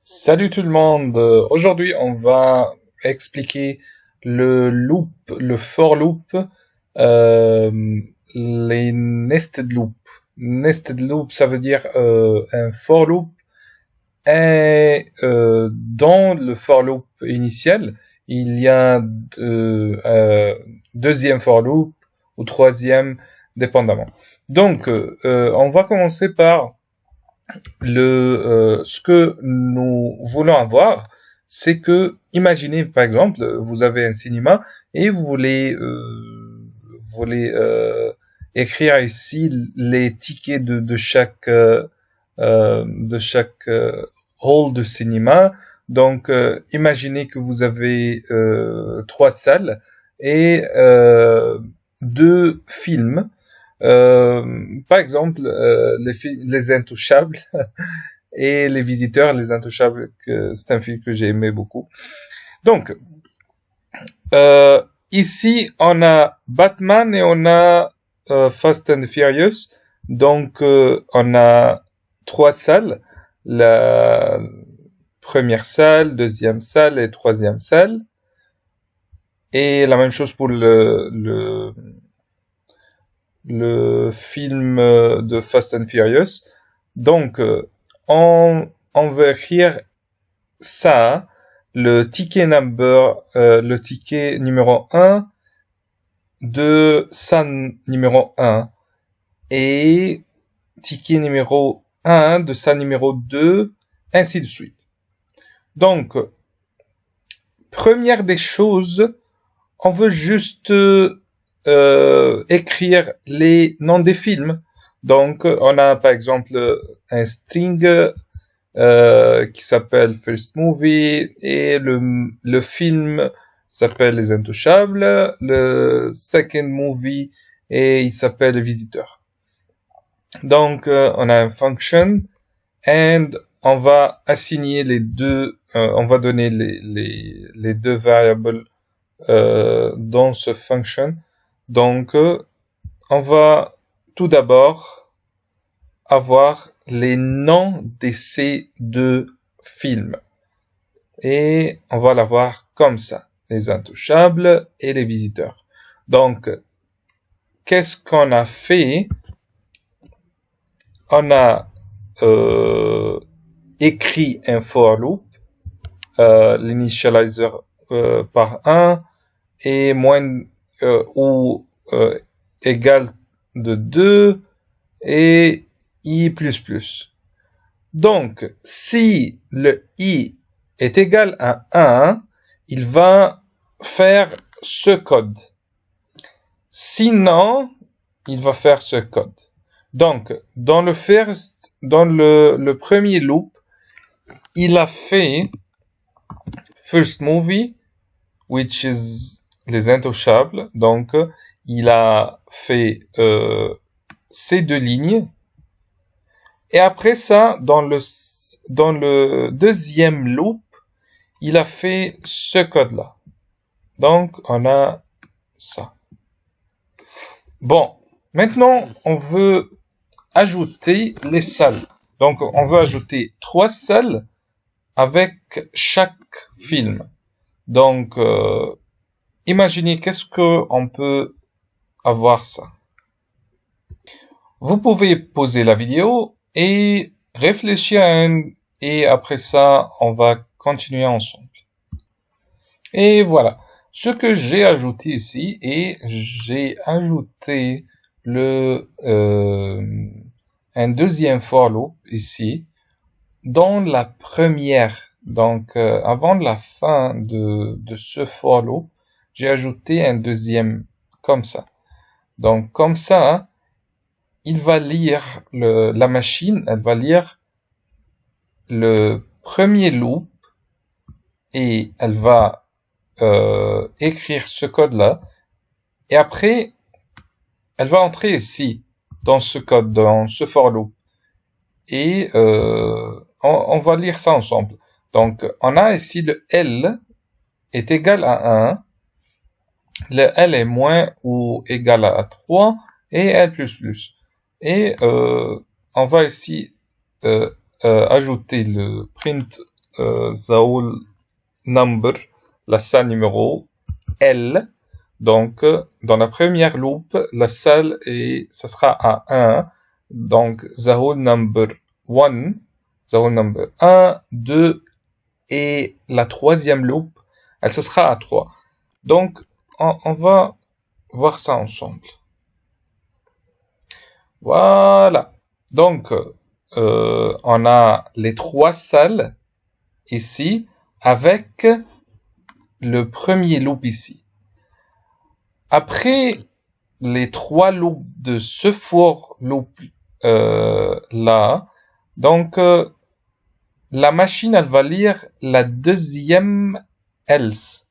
Salut tout le monde. Aujourd'hui, on va expliquer le for loop, euh, les nested loop. Nested loop, ça veut dire un for loop. Et dans le for loop initial, il y a deuxième for loop ou troisième, dépendamment. Donc, on va commencer par ce que nous voulons avoir, c'est que, imaginez par exemple, vous avez un cinéma et vous voulez écrire ici les tickets de chaque hall de cinéma. Donc, imaginez que vous avez trois salles et deux films. Par exemple, les Intouchables et les Visiteurs, les Intouchables, c'est un film que j'ai aimé beaucoup. Donc, euh, ici, on a Batman et on a Fast and Furious. Donc, on a trois salles. La première salle, deuxième salle et troisième salle. Et la même chose pour le film de Fast and Furious. Donc, on veut écrire ça, le ticket numéro 1 de salle numéro 1 et ticket numéro 1 de salle numéro 2, ainsi de suite. Donc, première des choses, on veut juste écrire les noms des films. Donc, on a par exemple un string qui s'appelle First Movie et le film s'appelle Les Intouchables, le second movie et il s'appelle Les Visiteurs. Donc, on a un function and on va assigner les deux, on va donner les deux variables dans ce function. Donc, on va tout d'abord avoir les noms de ces deux films. Et on va l'avoir comme ça. Les Intouchables et les Visiteurs. Donc, qu'est-ce qu'on a fait? On a écrit un for loop, l'initializer par 1 et moins ou égal de 2 et i++. Donc, si le i est égal à 1, il va faire ce code. Sinon, il va faire ce code. Donc, dans le premier loop, il a fait first movie, which is les Intouchables. Donc, il a fait ces deux lignes. Et après ça, dans le deuxième loop, il a fait ce code-là. Donc, on a ça. Bon, maintenant, on veut ajouter les salles. Donc, on veut ajouter 3 salles avec chaque film. Donc, imaginez qu'est-ce qu'on peut avoir ça. Vous pouvez pauser la vidéo et réfléchir et après ça, on va continuer ensemble. Et voilà. Ce que j'ai ajouté ici, et j'ai ajouté un deuxième for loop ici, dans la première. Donc, avant la fin de ce for loop, j'ai ajouté un deuxième comme ça. Donc, comme ça, il va lire la machine, elle va lire le premier loop et elle va écrire ce code-là. Et après, elle va entrer ici, dans ce code, dans ce for loop. Et on va lire ça ensemble. Donc, on a ici le L est égal à 1. Le L est moins ou égal à 3 et L++. Et on va ici ajouter le print the whole number, la salle numéro L. Donc, dans la première loupe, la salle ça sera à 1. Donc, the whole number 1, the whole number 1, 2, et la troisième loupe, ce sera à 3. Donc, on va voir ça ensemble. Voilà. Donc, on a les 3 salles ici avec le premier loop ici. Après les 3 loops de ce for loop là, donc la machine elle va lire la deuxième else.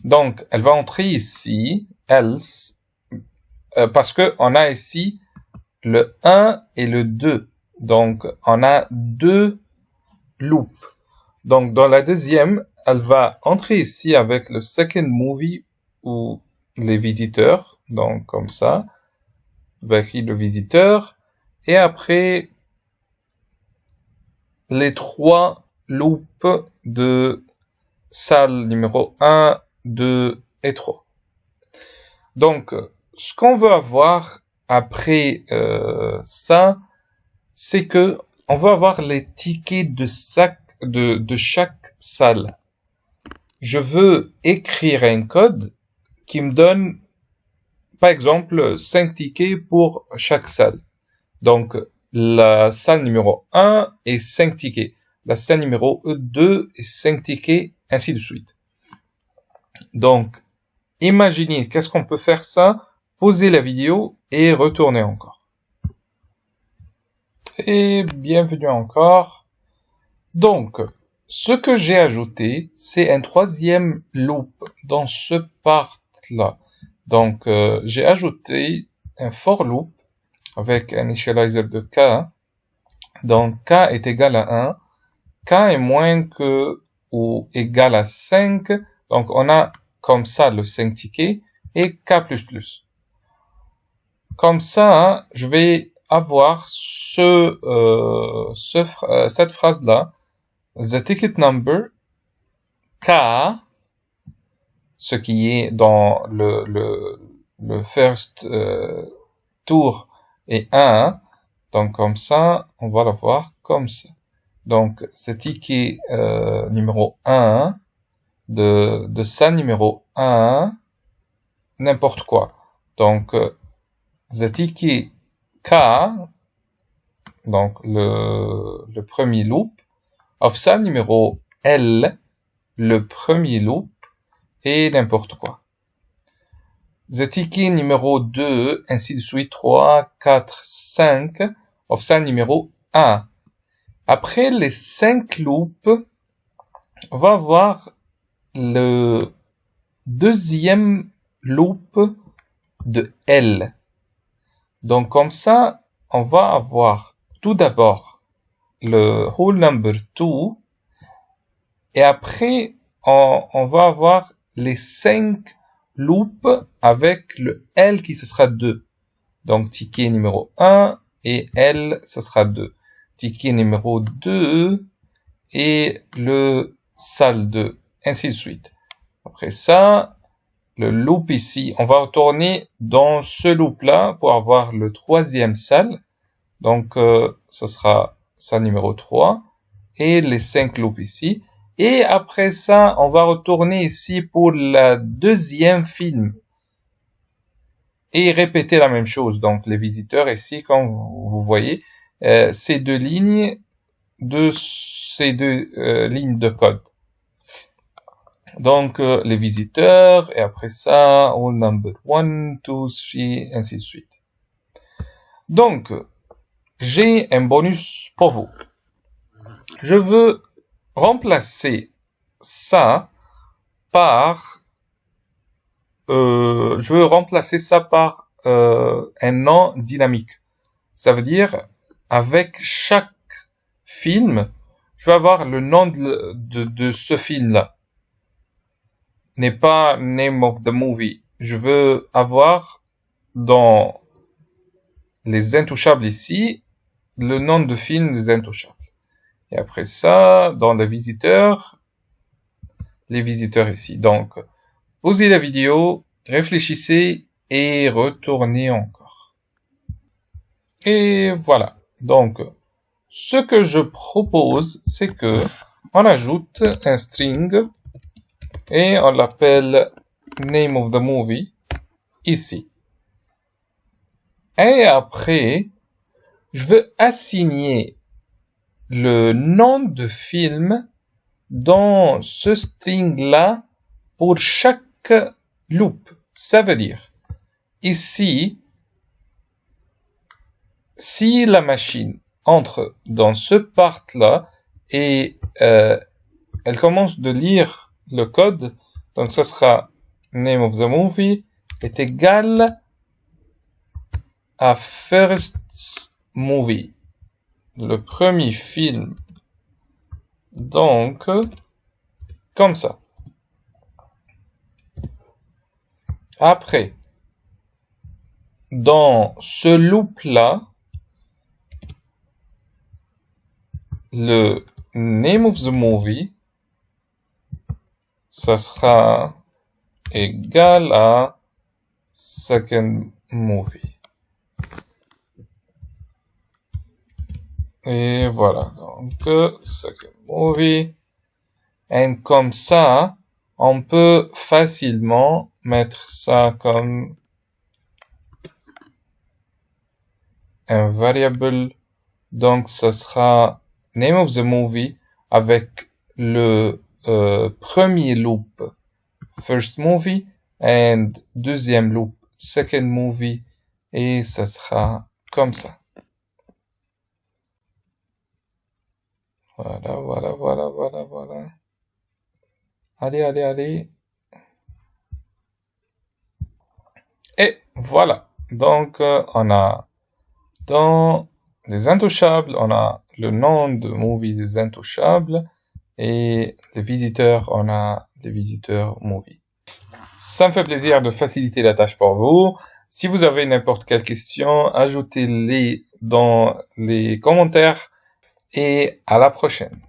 Donc elle va entrer ici else parce que on a ici le 1 et le 2. Donc on a 2 loops. Donc dans la deuxième, elle va entrer ici avec le second movie ou les visiteurs, donc comme ça, avec le visiteur, et après les 3 loops de salle numéro 1, 2 et 3. Donc, ce qu'on veut avoir après ça, c'est que on va avoir les tickets de chaque salle. Je veux écrire un code qui me donne, par exemple, 5 tickets pour chaque salle. Donc, la salle numéro 1 est 5 tickets. La salle numéro 2 est 5 tickets, ainsi de suite. Donc, imaginez, qu'est-ce qu'on peut faire ça? Poser la vidéo et retourner encore. Et bienvenue encore. Donc, ce que j'ai ajouté, c'est un troisième loop dans ce part-là. Donc, j'ai ajouté un for loop avec un initializer de k. Donc, k est égal à 1. K est moins que ou égal à 5. Donc, on a comme ça le 5 tickets et k++. Comme ça, je vais avoir cette phrase-là. The ticket number K, ce qui est dans le first tour est 1. Donc comme ça, on va l'avoir comme ça. Donc ce ticket numéro 1 de salle numéro 1, n'importe quoi. Donc the ticket K, donc le premier loop, of salle numéro L, le premier loop, et n'importe quoi. The ticket numéro 2, ainsi de suite, 3, 4, 5, of salle numéro 1. Après les 5 loops, on va avoir le deuxième loop de L. Donc comme ça, on va avoir tout d'abord le whole number 2, et après on va avoir les 5 loops avec le L qui ce sera 2. Donc ticket numéro 1 et L ce sera 2. Ticket numéro 2 et le salle 2, ainsi de suite. Après ça, le loop ici, on va retourner dans ce loop là pour avoir le troisième salle. Donc ce sera salle numéro 3 et les 5 loops ici. Et après ça, on va retourner ici pour la deuxième film et répéter la même chose. Donc les visiteurs ici, comme vous voyez, ces deux lignes de code. Donc les visiteurs, et après ça, all number 1, 2, 3, ainsi de suite. Donc, j'ai un bonus pour vous. Je veux remplacer ça par un nom dynamique. Ça veut dire, avec chaque film, je vais avoir le nom de ce film-là. N'est pas name of the movie. Je veux avoir dans les Intouchables ici, le nom de film des Intouchables. Et après ça, dans les visiteurs ici. Donc, pausez la vidéo, réfléchissez et retournez encore. Et voilà. Donc, ce que je propose, c'est que on ajoute un string et on l'appelle name of the movie ici. Et après, je veux assigner le nom de film dans ce string-là pour chaque loop. Ça veut dire, ici, si la machine entre dans ce part-là et elle commence de lire le code, donc ça sera name of the movie est égal à first movie, le premier film. Donc, comme ça. Après, dans ce loop-là, le name of the movie, ça sera égal à second movie. Et voilà, donc second movie. Et comme ça, on peut facilement mettre ça comme un variable. Donc, ça sera name of the movie avec le premier loop first movie and deuxième loop second movie, et ça sera comme ça. Voilà. Allez. Et voilà. Donc, on a dans les intouchables, on a le nom de movie des intouchables, et les visiteurs, on a des visiteurs movie. Ça me fait plaisir de faciliter la tâche pour vous. Si vous avez n'importe quelle question, ajoutez-les dans les commentaires, et à la prochaine.